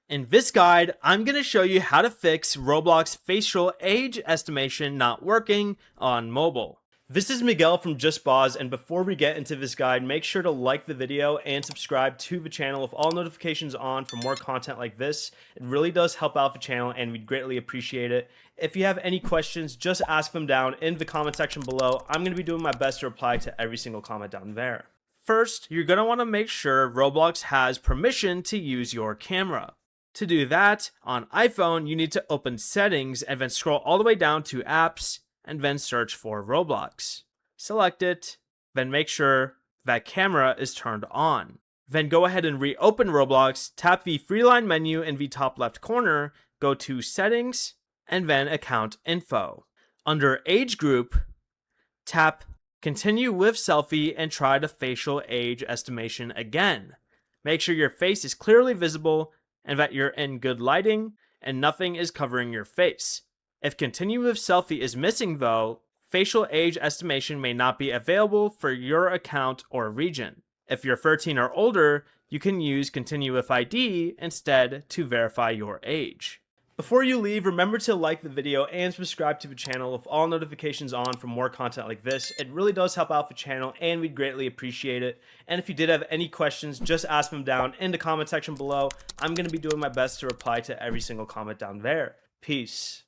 In this guide, I'm going to show you how to fix Roblox facial age estimation not working on mobile. This is Miguel from Just Boz, and before we get into this guide, make sure to like the video and subscribe to the channel with all notifications on for more content like this. It really does help out the channel and we'd greatly appreciate it. If you have any questions, just ask them down in the comment section below. I'm going to be doing my best to reply to every single comment down there. First, you're going to want to make sure Roblox has permission to use your camera. To do that, on iPhone, you need to open Settings and then scroll all the way down to Apps and then search for Roblox. Select it, then make sure that camera is turned on. Then go ahead and reopen Roblox, tap the three-line menu in the top left corner, go to Settings, and then Account Info. Under Age Group, tap Continue with Selfie and try the facial age estimation again. Make sure your face is clearly visible and that you're in good lighting and nothing is covering your face. If Continue with Selfie is missing though, facial age estimation may not be available for your account or region. If you're 13 or older, you can use Continue with ID instead to verify your age. Before you leave, remember to like the video and subscribe to the channel with all notifications on for more content like this. It really does help out the channel and we'd greatly appreciate it. And if you did have any questions, just ask them down in the comment section below. I'm going to be doing my best to reply to every single comment down there. Peace.